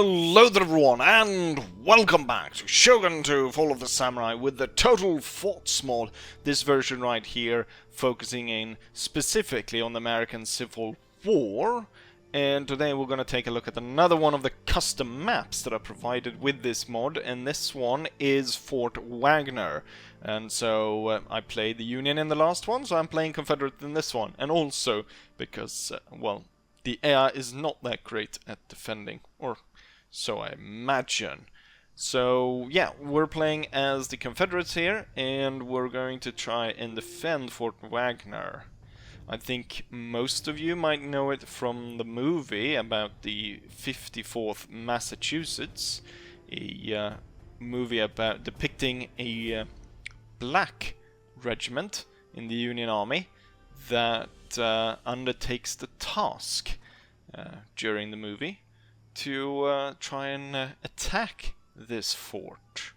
Hello there everyone, and welcome back to Shogun 2 Fall of the Samurai with the Total Fots mod. This version right here focusing in specifically on the American Civil War. And today we're going to take a look at another one of the custom maps that are provided with this mod. And this one is Fort Wagner. And so I played the Union in the last one, so I'm playing Confederate in this one. And also because, well, the AI is not that great at defending, or so I imagine. So yeah, we're playing as the Confederates here, and we're going to try and defend Fort Wagner. I think most of you might know it from the movie about the 54th Massachusetts, a movie about depicting a black regiment in the Union Army that undertakes the task during the movie to try and attack this fort.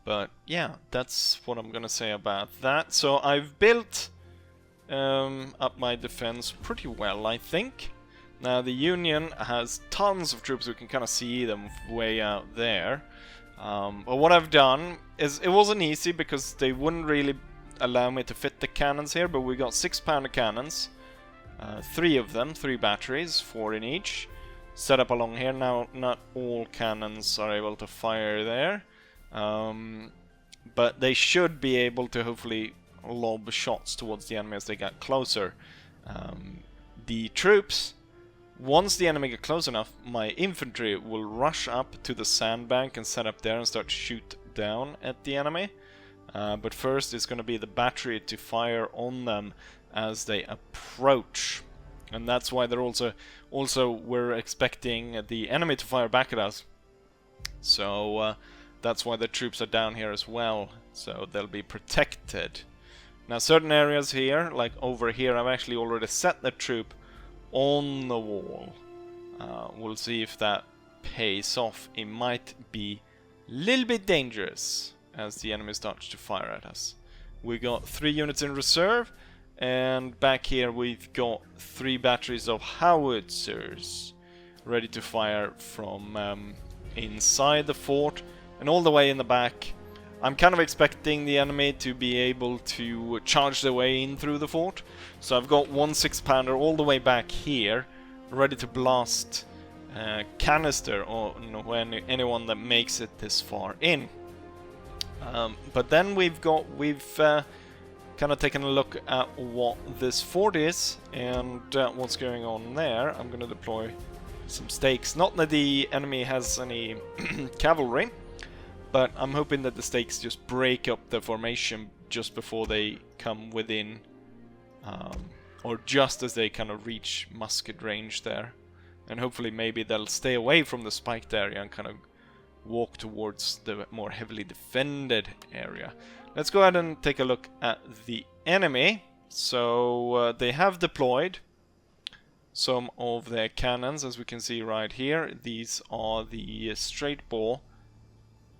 But yeah, that's what I'm gonna say about that. So I've built up my defense pretty well, I think. Now the Union has tons of troops, we can kind of see them way out there. But what I've done is, it wasn't easy because they wouldn't really allow me to fit the cannons here, but we got 6-pounder cannons, 3 of them, 3 batteries, 4 in each, set up along here. Now not all cannons are able to fire there, but they should be able to hopefully lob shots towards the enemy as they get closer. The troops, once the enemy get close enough, my infantry will rush up to the sandbank and set up there and start to shoot down at the enemy. But first it's going to be the battery to fire on them as they approach. And that's why they're also we're expecting the enemy to fire back at us. So that's why the troops are down here as well, so they'll be protected. Now certain areas here, like over here, I've actually already set the troop on the wall. We'll see if that pays off. It might be a little bit dangerous as the enemy starts to fire at us. We got 3 units in reserve, and back here we've got 3 batteries of howitzers ready to fire from inside the fort and all the way in the back. I'm kind of expecting the enemy to be able to charge their way in through the fort, so I've got 1 6-pounder all the way back here ready to blast canister on anyone that makes it this far in. But then we've kind of taken a look at what this fort is and what's going on there. I'm going to deploy some stakes. Not that the enemy has any cavalry, but I'm hoping that the stakes just break up the formation just before they come within, or just as they kind of reach musket range there. And hopefully maybe they'll stay away from the spiked area and kind of walk towards the more heavily defended area. Let's go ahead and take a look at the enemy. So they have deployed some of their cannons, as we can see right here. These are the straight bore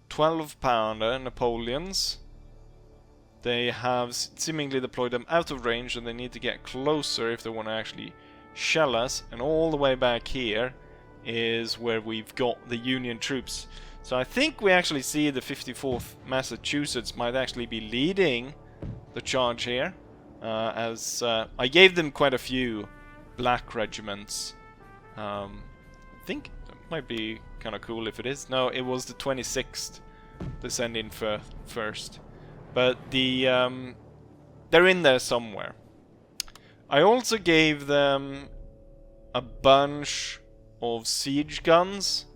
12-pounder Napoleons. They have seemingly deployed them out of range, and they need to get closer if they want to actually shell us. And all the way back here is where we've got the Union troops. So I think we actually see the 54th Massachusetts might actually be leading the charge here, as I gave them quite a few black regiments. I think that might be kind of cool if it is. No, it was the 26th to send in first. But the they're in there somewhere. I also gave them a bunch of siege guns.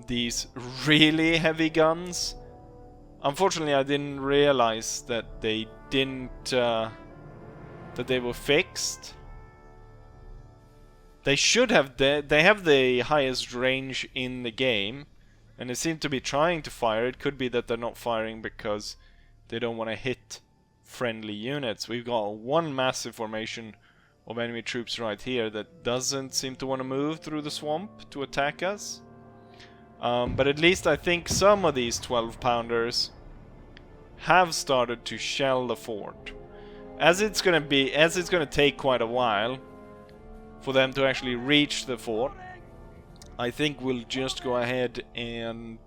These really heavy guns. Unfortunately, I didn't realize that they were fixed. They should have. They have the highest range in the game, and they seem to be trying to fire. It could be that they're not firing because they don't want to hit friendly units. We've got one massive formation of enemy troops right here that doesn't seem to want to move through the swamp to attack us. But at least I think some of these 12-pounders have started to shell the fort. As it's gonna take quite a while, for them to actually reach the fort. I think we'll just go ahead and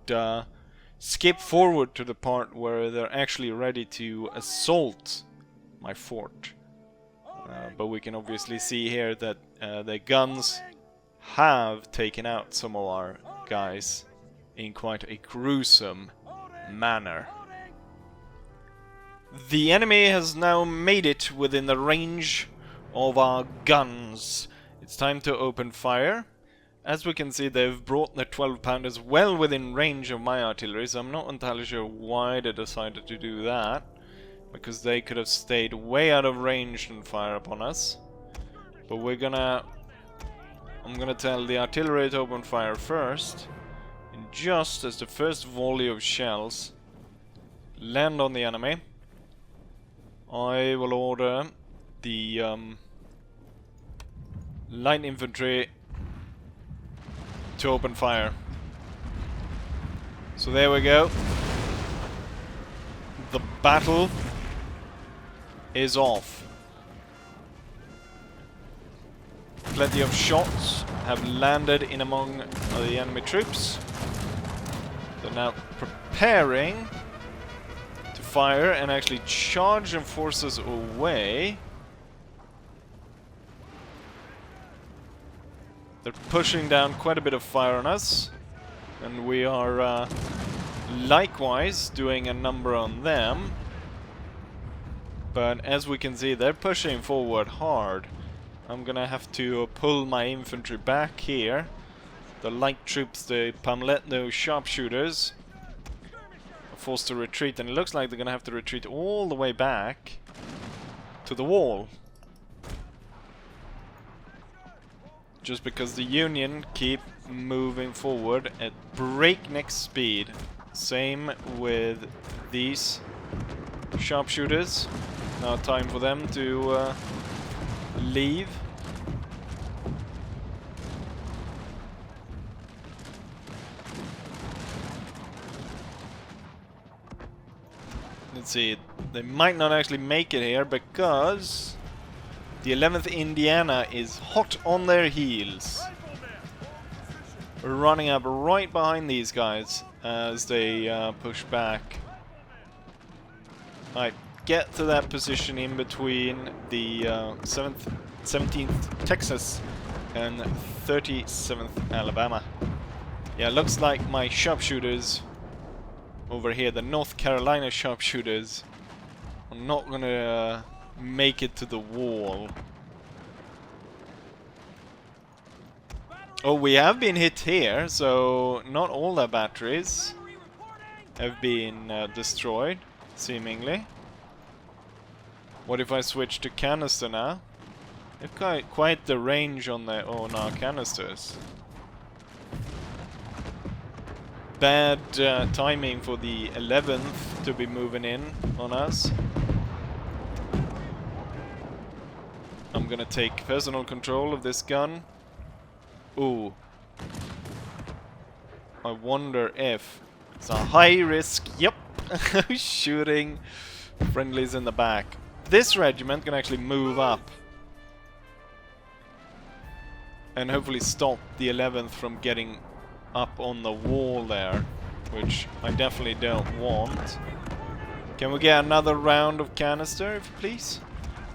skip forward to the part where they're actually ready to assault my fort. But we can obviously see here that their guns have taken out some of our guys in quite a gruesome manner. The enemy has now made it within the range of our guns. It's time to open fire. As we can see, they've brought their 12-pounders well within range of my artillery, so I'm not entirely sure why they decided to do that, because they could have stayed way out of range and fire upon us. But I'm gonna tell the artillery to open fire first, and just as the first volley of shells land on the enemy, I will order the light infantry to open fire. So there we go. The battle is off. Plenty of shots have landed in among the enemy troops. They're now preparing to fire and actually charge and force us away. They're pushing down quite a bit of fire on us, and we are likewise doing a number on them. But as we can see, they're pushing forward hard. I'm gonna have to pull my infantry back here. The light troops, the Pamletno sharpshooters, are forced to retreat, and it looks like they're gonna have to retreat all the way back to the wall. Just because the Union keep moving forward at breakneck speed. Same with these sharpshooters. Now time for them to leave. Let's see, they might not actually make it here because the 11th Indiana is hot on their heels. We're running up right behind these guys as they push back. I get to that position in between the 17th Texas and 37th Alabama. Yeah, looks like my sharpshooters over here, the North Carolina sharpshooters, are not gonna make it to the wall. Oh, we have been hit here, so not all the batteries have been destroyed, seemingly. What if I switch to canister now? They've got quite the range on their own canisters. Bad timing for the 11th to be moving in on us. I'm gonna take personal control of this gun. Ooh. I wonder if it's a high risk. Yep. Shooting friendlies in the back. This regiment can actually move up and hopefully stop the 11th from getting up on the wall there, which I definitely don't want. Can we get another round of canister, if you please?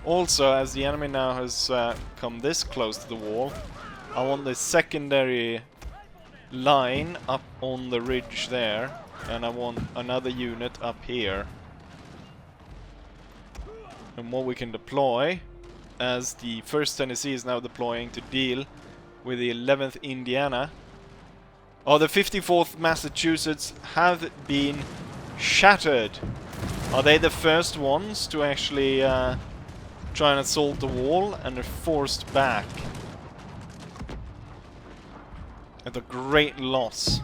Also, as the enemy now has come this close to the wall, I want the secondary line up on the ridge there, and I want another unit up here. And what we can deploy, as the 1st Tennessee is now deploying to deal with the 11th Indiana. Oh, the 54th Massachusetts have been shattered. Are they the first ones to actually try and assault the wall, and are forced back at a great loss?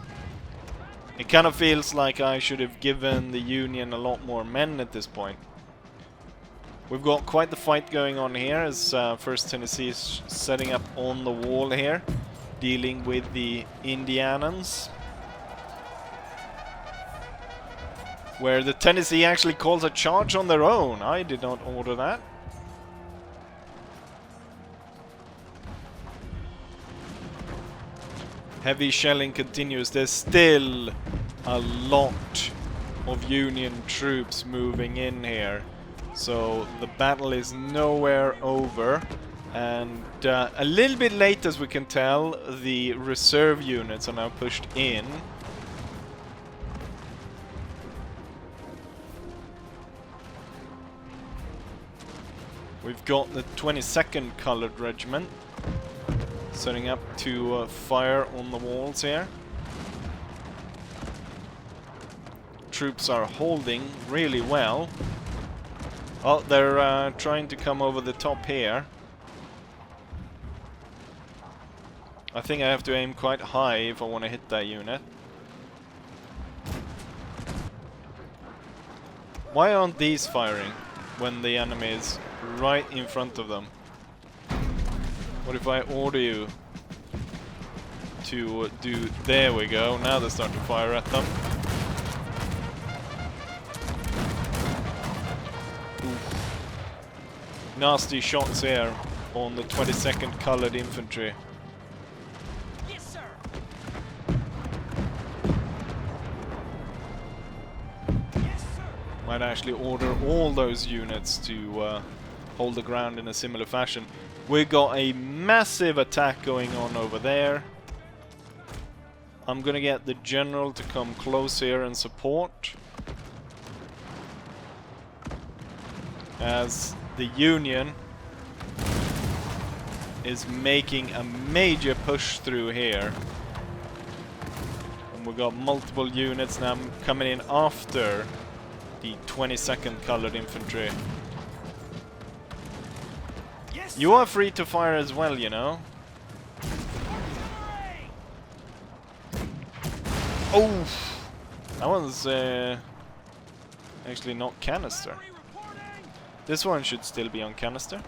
It kind of feels like I should have given the Union a lot more men at this point. We've got quite the fight going on here as 1st Tennessee is setting up on the wall here, dealing with the Indianans. Where the Tennessee actually calls a charge on their own. I did not order that. Heavy shelling continues. There's still a lot of Union troops moving in here. So the battle is nowhere over. And a little bit late, as we can tell, the reserve units are now pushed in. We've got the 22nd Colored Regiment setting up to fire on the walls here. Troops are holding really well. Oh, they're trying to come over the top here. I think I have to aim quite high if I want to hit that unit. Why aren't these firing when the enemy is right in front of them? What if I order you to do... There we go, now they start to fire at them. Oof. Nasty shots here on the 22nd Colored Infantry. Yes, sir. Yes, sir. Might actually order all those units to hold the ground in a similar fashion. We got a massive attack going on over there. I'm gonna get the general to come close here and support, as the Union is making a major push through here. And we got multiple units now coming in after the 22nd Colored Infantry. You are free to fire as well, you know. Oh! That one's actually not canister. This one should still be on canister.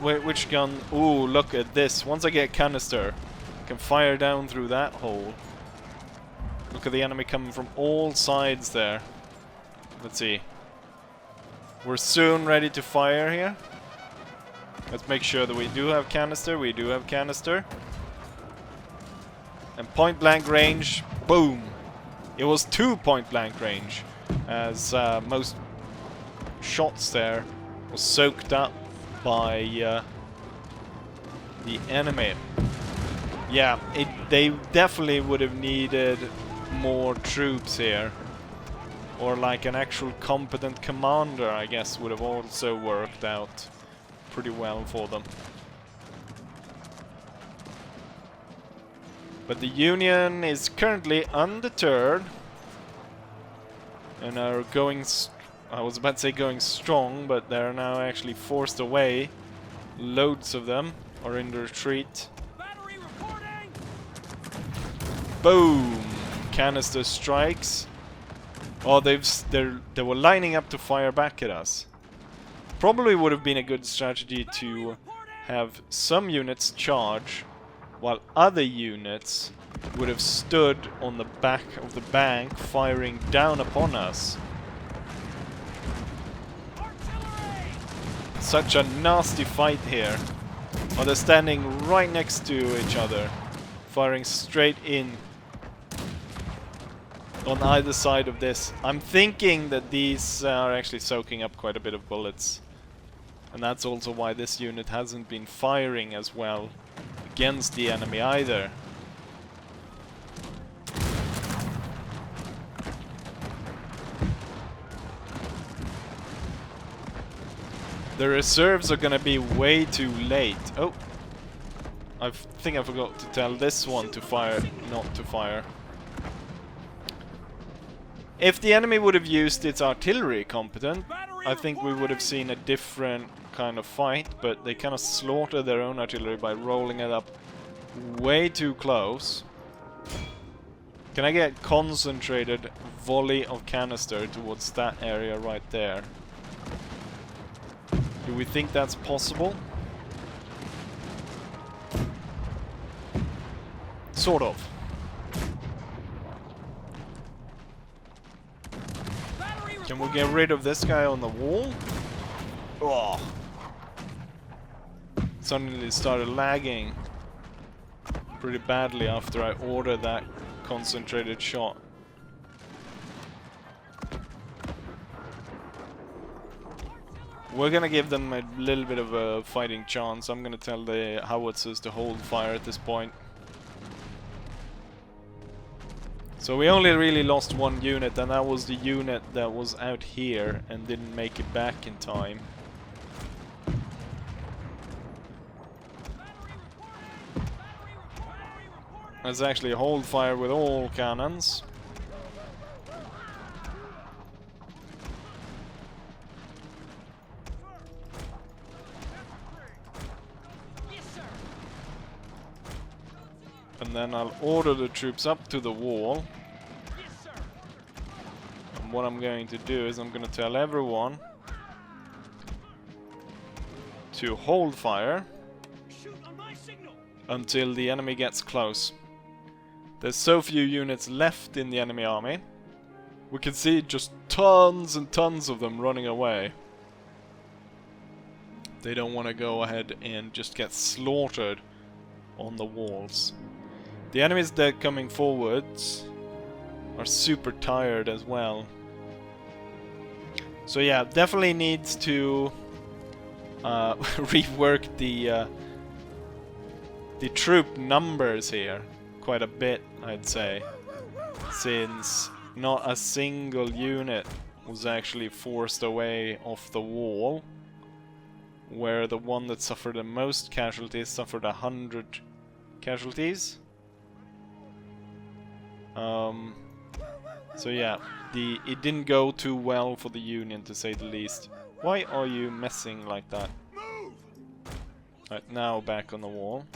Wait, which gun? Ooh, look at this. Once I get canister, I can fire down through that hole. Look at the enemy coming from all sides there. Let's see. We're soon ready to fire here. Let's make sure that we do have canister. We do have canister. And point blank range, boom! It was 2 point blank range, as most shots there was soaked up by the enemy. Yeah, they definitely would have needed more troops here. Or like an actual competent commander, I guess, would have also worked out pretty well for them. But the Union is currently undeterred and are going, I was about to say going strong, but they're now actually forced away. Loads of them are in retreat. Battery reporting. Boom! Canister strikes. Oh, they were lining up to fire back at us. Probably would have been a good strategy to have some units charge, while other units would have stood on the back of the bank firing down upon us. Artillery. Such a nasty fight here. Oh, they're standing right next to each other, firing straight in on either side of this. I'm thinking that these are actually soaking up quite a bit of bullets. And that's also why this unit hasn't been firing as well against the enemy either. The reserves are gonna be way too late. Oh! I think I forgot to tell this one to fire, not to fire. If the enemy would have used its artillery competent, I think we would have seen a different kind of fight, but they kind of slaughtered their own artillery by rolling it up way too close. Can I get concentrated volley of canister towards that area right there? Do we think that's possible? Sort of. Can we get rid of this guy on the wall? Oh. Suddenly it started lagging. pretty badly after I ordered that concentrated shot. We're gonna give them a little bit of a fighting chance. I'm gonna tell the howitzers to hold fire at this point. So we only really lost one unit, and that was the unit that was out here and didn't make it back in time. Let's actually hold fire with all cannons. And then I'll order the troops up to the wall. And what I'm going to do is I'm going to tell everyone to hold fire until the enemy gets close. There's so few units left in the enemy army. We can see just tons and tons of them running away. They don't want to go ahead and just get slaughtered on the walls. The enemies that are coming forwards are super tired as well. So yeah, definitely needs to rework the troop numbers here quite a bit, I'd say, since not a single unit was actually forced away off the wall, where the one that suffered the most casualties suffered 100 casualties. So yeah, it didn't go too well for the Union, to say the least. Why are you messing like that? Right, now back on the wall.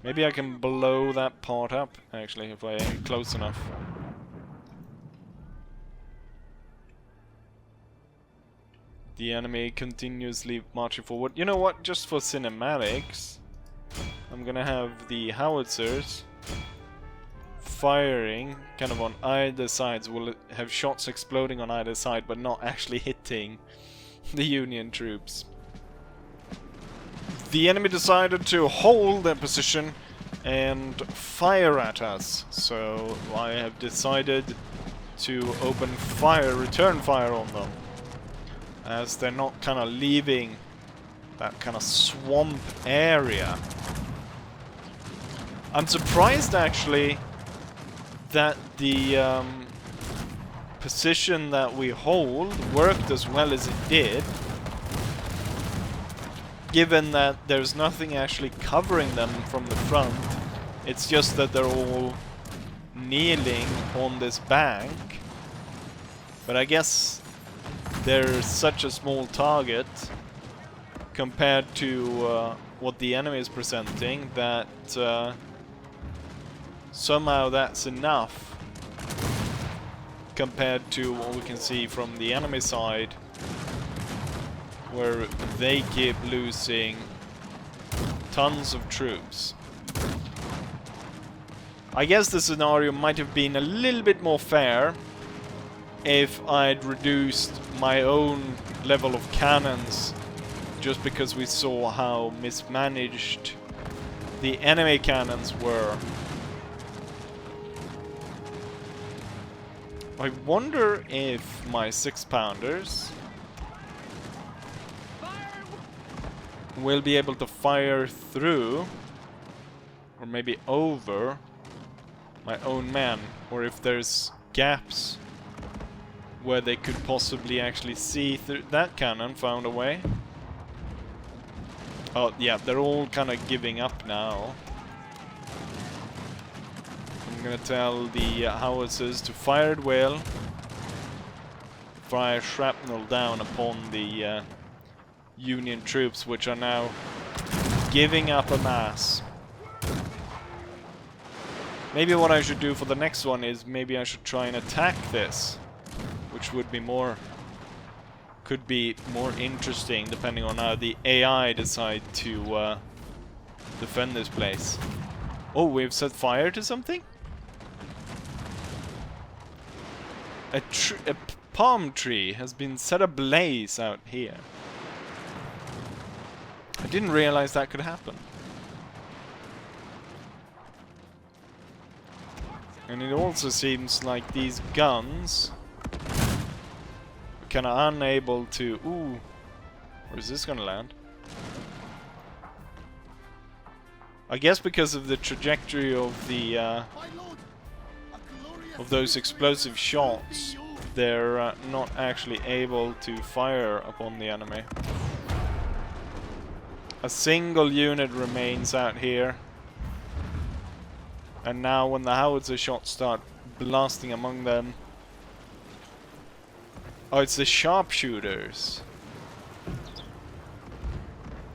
Maybe I can blow that part up, actually, if I aim close enough. The enemy continuously marching forward. You know what? Just for cinematics, I'm gonna have the howitzers firing kind of on either sides. We'll have shots exploding on either side, but not actually hitting the Union troops. The enemy decided to hold their position and fire at us, so I have decided to open fire, return fire on them, as they're not kind of leaving that kind of swamp area. I'm surprised actually that the position that we hold worked as well as it did, given that there's nothing actually covering them from the front. It's just that they're all kneeling on this bank. But I guess they're such a small target compared to what the enemy is presenting that somehow that's enough compared to what we can see from the enemy side, where they keep losing tons of troops. I guess the scenario might have been a little bit more fair if I'd reduced my own level of cannons, just because we saw how mismanaged the enemy cannons were. I wonder if my 6-pounders will be able to fire through, or maybe over, my own men, or if there's gaps where they could possibly actually see through. That cannon found a way. Oh yeah, they're all kind of giving up now. I'm gonna tell the howitzers to fire at will, fire shrapnel down upon the Union troops, which are now giving up a mass. Maybe what I should do for the next one is maybe I should try and attack this, which would be more, could be more interesting depending on how the AI decide to defend this place. Oh, we've set fire to something? A palm tree has been set ablaze out here. I didn't realize that could happen. And it also seems like these guns are kind of unable to... Ooh, where is this gonna land? I guess because of the trajectory of the of those explosive shots, they're not actually able to fire upon the enemy. A single unit remains out here. And now when the howitzer shots start blasting among them... Oh, it's the sharpshooters.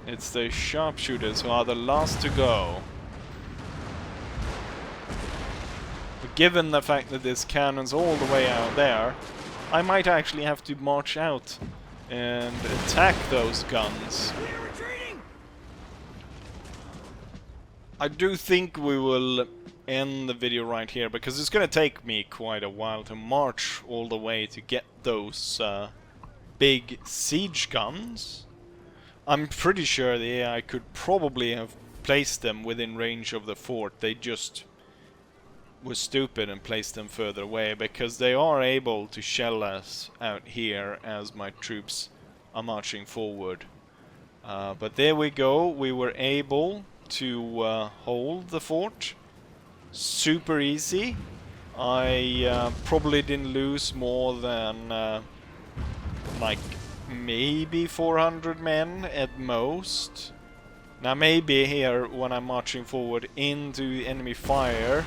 It's the sharpshooters who are the last to go. But given the fact that this cannon's all the way out there, I might actually have to march out and attack those guns. We're retreating! I do think we will end the video right here, because it's gonna take me quite a while to march all the way to get those big siege guns. I'm pretty sure the AI could probably have placed them within range of the fort. They just were stupid and placed them further away, because they are able to shell us out here as my troops are marching forward. But there we go, we were able to hold the fort. Super easy. I probably didn't lose more than like maybe 400 men at most. Now maybe here when I'm marching forward into enemy fire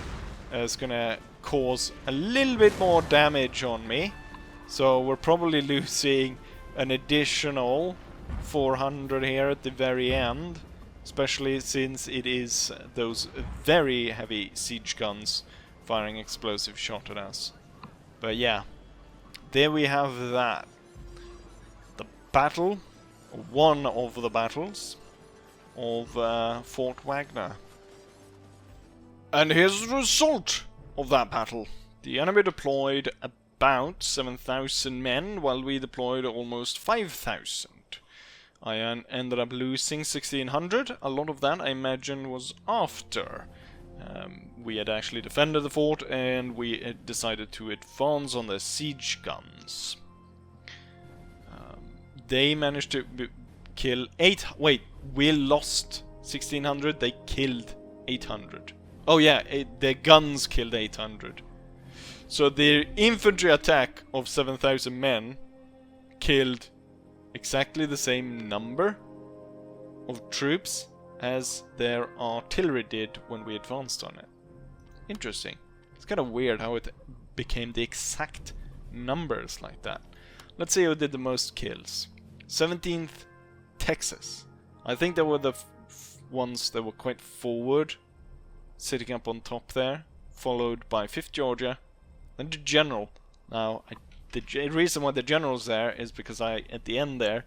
it's gonna cause a little bit more damage on me. So we're probably losing an additional 400 here at the very end. Especially since it is those very heavy siege guns firing explosive shot at us. But yeah, there we have that. The battle, one of the battles of Fort Wagner. And here's the result of that battle. The enemy deployed about 7,000 men, while we deployed almost 5,000. I ended up losing 1,600. A lot of that, I imagine, was after we had actually defended the fort and we decided to advance on the siege guns. They managed to kill 8... Wait, we lost 1,600. They killed 800. Oh yeah, their guns killed 800. So their infantry attack of 7,000 men killed exactly the same number of troops as their artillery did when we advanced on it. Interesting. It's kind of weird how it became the exact numbers like that. Let's see who did the most kills. 17th, Texas. I think they were the ones that were quite forward, sitting up on top there, followed by 5th Georgia, then the general. Now, the reason why the general's there is because at the end there,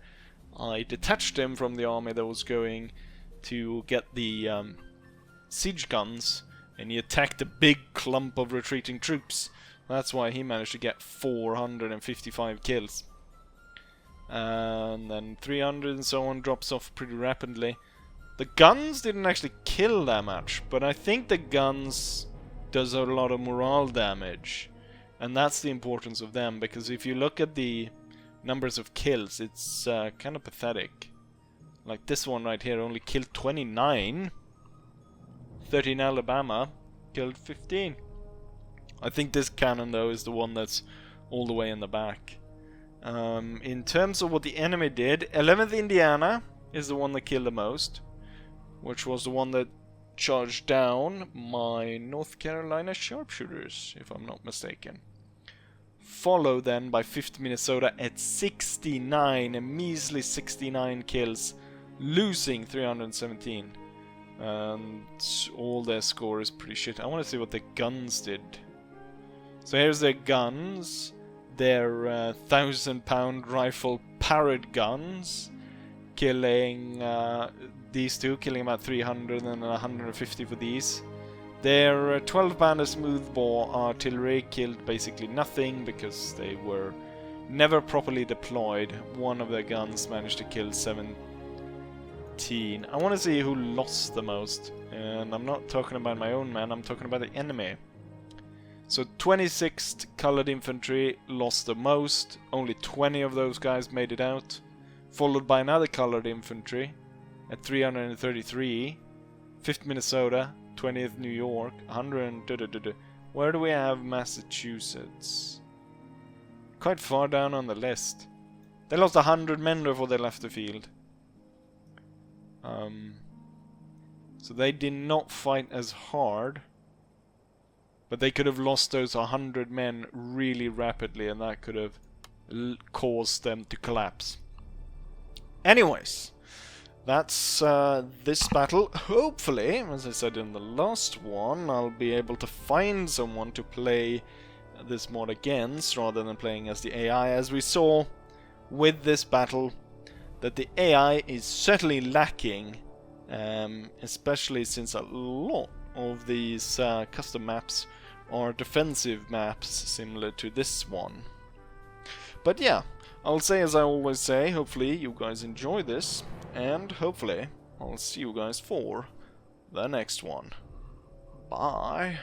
I detached him from the army that was going to get the siege guns, and he attacked a big clump of retreating troops. That's why he managed to get 455 kills. And then 300 and so on drops off pretty rapidly. The guns didn't actually kill that much, but I think the guns does a lot of morale damage. And that's the importance of them, because if you look at the numbers of kills, it's kind of pathetic. Like this one right here only killed 29. 13 Alabama killed 15. I think this cannon though is the one that's all the way in the back. In terms of what the enemy did, 11th Indiana is the one that killed the most, which was the one that charged down my North Carolina sharpshooters, if I'm not mistaken. Followed then by 5th Minnesota at 69, a measly 69 kills, losing 317. And all their score is pretty shit. I want to see what their guns did. So here's their guns. Their 1,000-pound rifle Parrot guns, killing these two, killing about 300 and 150 for these. Their 12-pounder smoothbore artillery killed basically nothing because they were never properly deployed. One of their guns managed to kill 17. I want to see who lost the most, and I'm not talking about my own men, I'm talking about the enemy. So 26th colored infantry lost the most. Only 20 of those guys made it out. Followed by another colored infantry at 333. 5th Minnesota, 20th New York, 100. Where do we have Massachusetts? Quite far down on the list. They lost 100 men before they left the field. So they did not fight as hard. But they could have lost those 100 men really rapidly, and that could have caused them to collapse. Anyways, that's this battle. Hopefully, as I said in the last one, I'll be able to find someone to play this mod against, rather than playing as the AI, as we saw with this battle, that the AI is certainly lacking, especially since a lot of these custom maps are defensive maps similar to this one. But yeah, I'll say as I always say, hopefully you guys enjoy this, and hopefully I'll see you guys for the next one. Bye!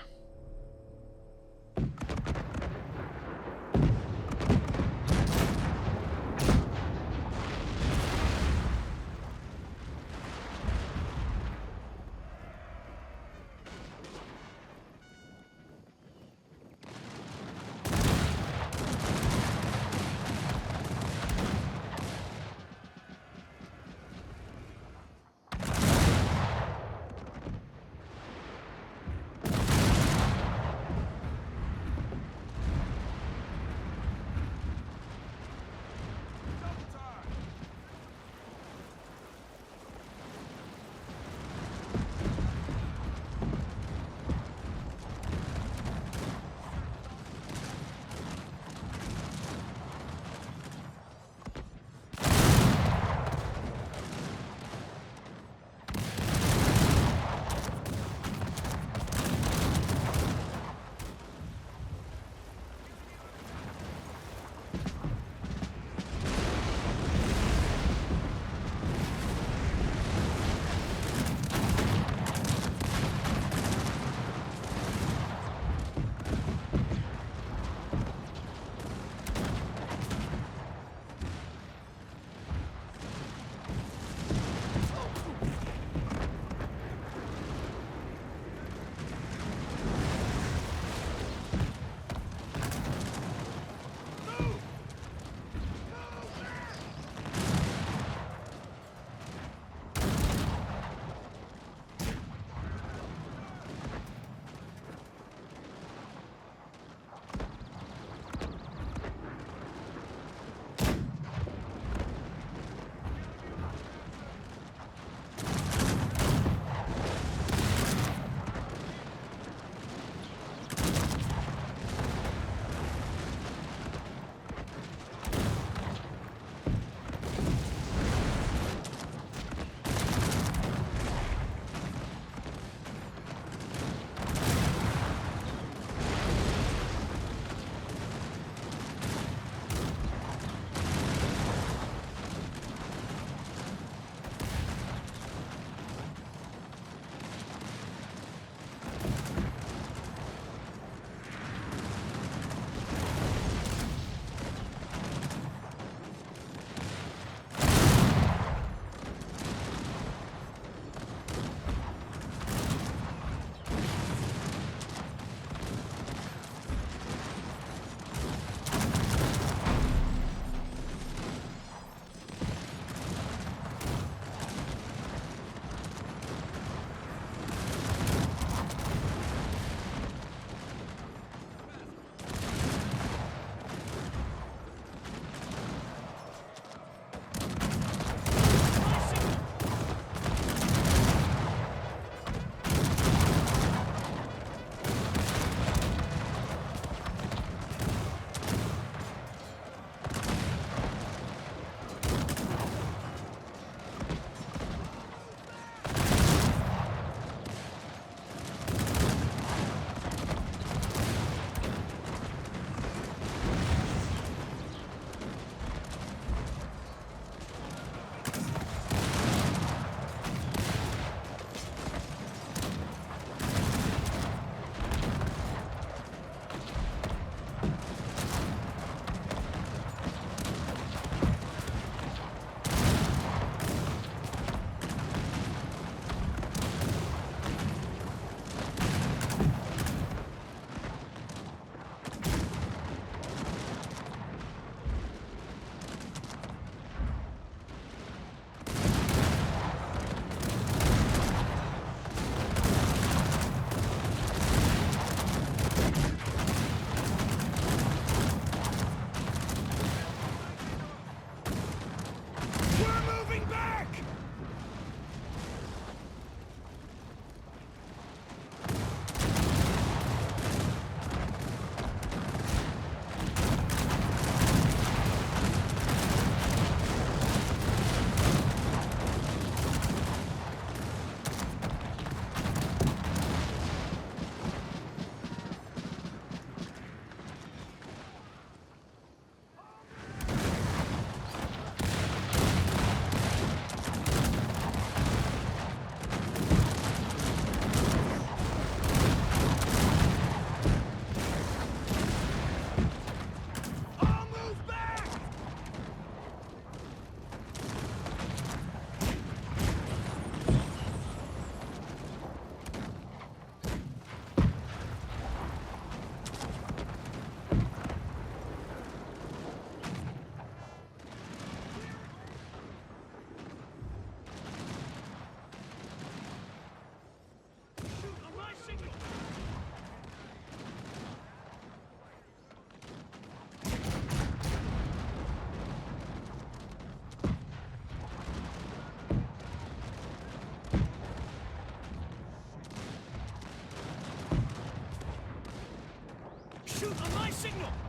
my signal!